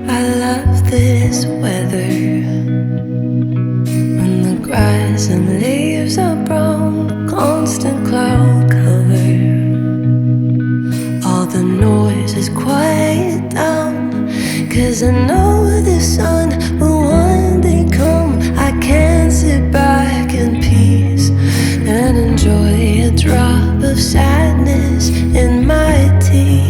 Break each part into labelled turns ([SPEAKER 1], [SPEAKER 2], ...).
[SPEAKER 1] I love this weather, when the grass and leaves are brown, constant cloud cover. All the noise is quiet down, 'cause I know the sun will one day come. I can sit back in peace and enjoy a drop of sadness in my tea.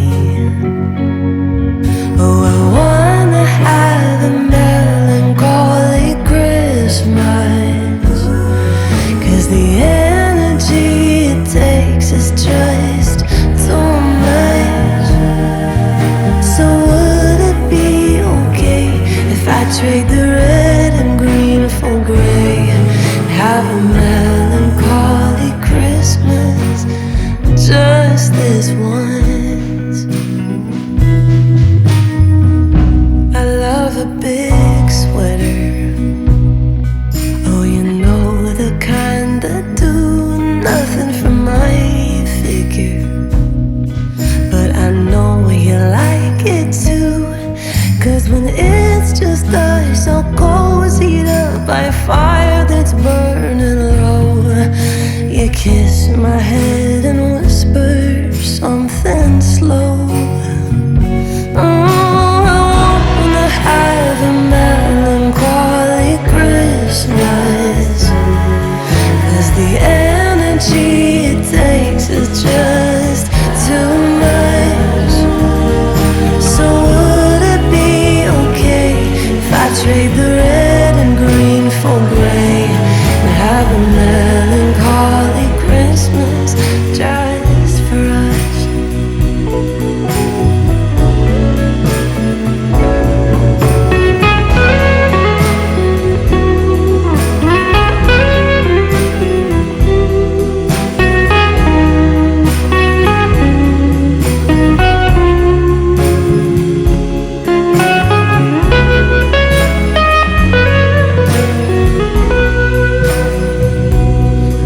[SPEAKER 1] Oh, I wanna have a melancholy Christmas, 'cause the energy it takes is just too much. So would it be okay if I trade the red and green for gray and have a melancholy Christmas, just this once? I love a big sweater, oh, you know, the kind that do nothing for my figure. But I know you like it too, 'cause when it's just us, all cozied up by a fire that's burning low, you kiss my head and whisper something slow. Oh, I wanna have a melancholy Christmas, 'cause the energy it takes is just too much. So would it be okay if I trade the red and green for gray and have a melancholy Christmas just for us?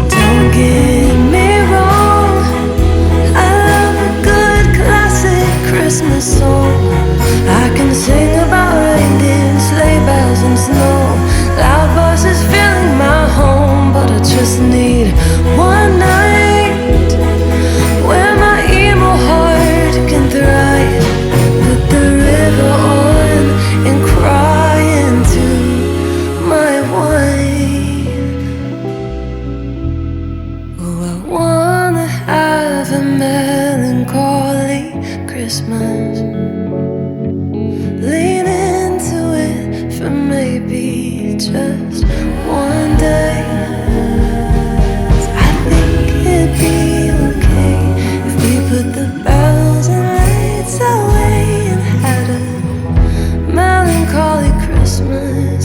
[SPEAKER 1] Don't get me wrong, I love a good classic Christmas song. I can sing about reindeer, sleigh bells and snow, loud voices filling my home. But I just need one night where my emo heart can thrive. Put the river on and cry into my wine. Oh, I wanna have a melancholy Christmas. Lean into it for maybe just one day. I think it'd be okay if we put the bells and lights away and had a melancholy Christmas.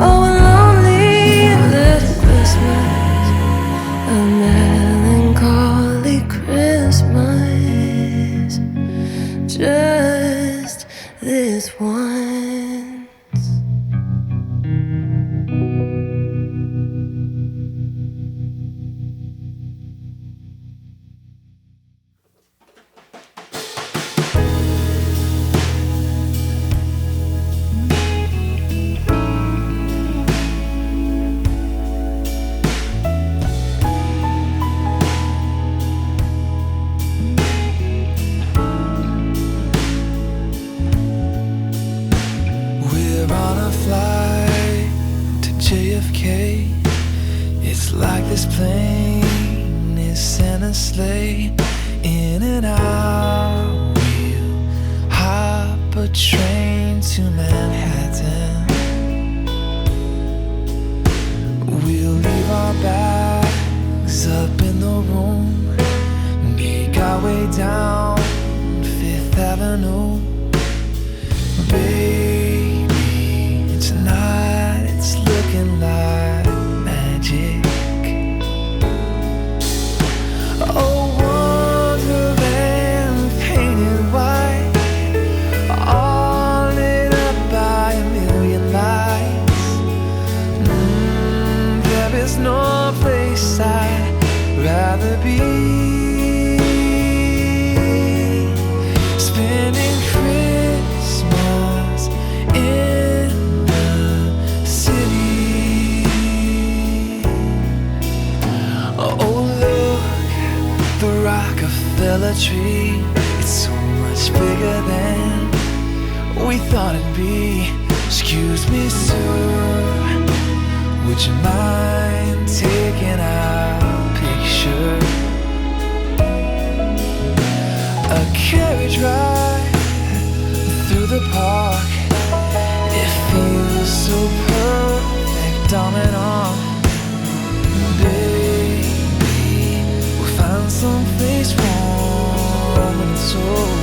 [SPEAKER 1] Oh, a lonely little Christmas, a melancholy Christmas, just this once.
[SPEAKER 2] We're on a flight to JFK. It's like this plane is in a sleigh. In and out, we'll hop a train to Manhattan. We'll leave our bags up in the room, make our way down Fifth Avenue. Baby, tonight it's looking like magic. Oh, Wonderland painted white, all lit up by a million lights. There is no place I'd rather be, spending so much bigger than we thought it'd be. Excuse me, sir, would you mind taking our picture? A carriage ride through the park, it feels so perfect, arm in arm. Baby, we'll find some place warm when it's over.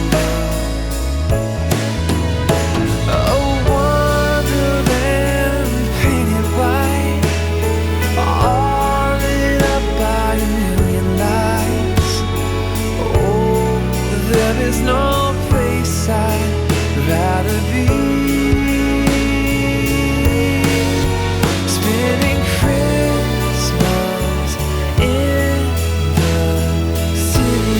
[SPEAKER 2] A wonderland painted white, all lit up by a million lights. Oh, there is no place I'd rather be. Spending Christmas in the city.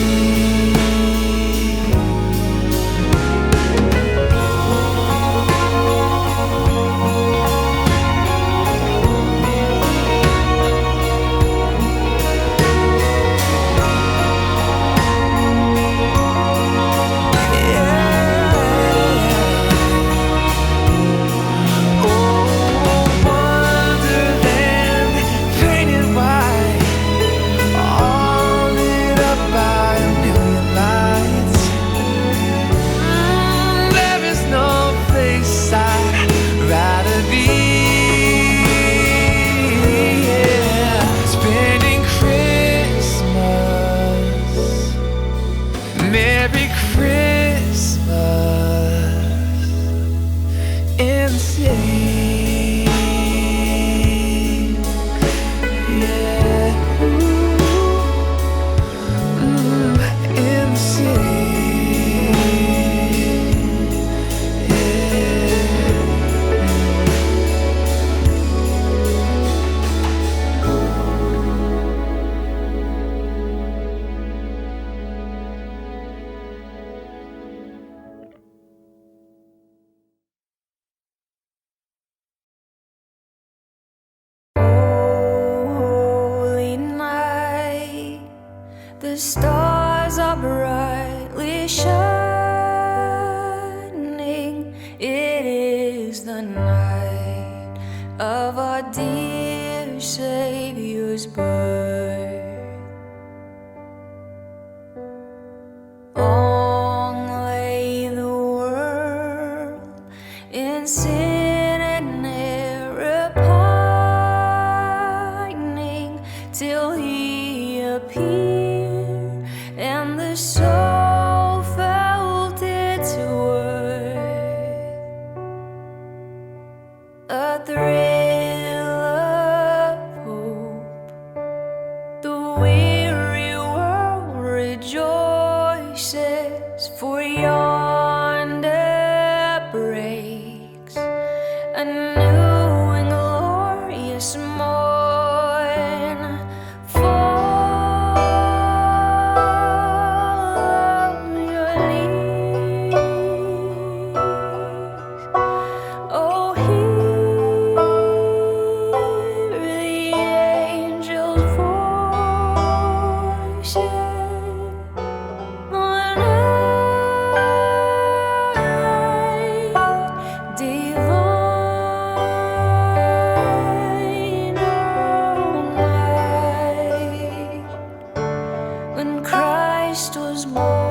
[SPEAKER 2] Merry Christmas in the city. Yeah. In the city.
[SPEAKER 1] Holy night, the stars are brightly shining. It is the night of our dear Savior's birth. Long lay the world in sin and error pining, till he appeared and the soul felt its worth. A thrill of hope, the weary world rejoices, for yonder breaks a new and glorious morn. Follow your leads, oh, hear the angels' voices on earth divine, all night when Christ was born.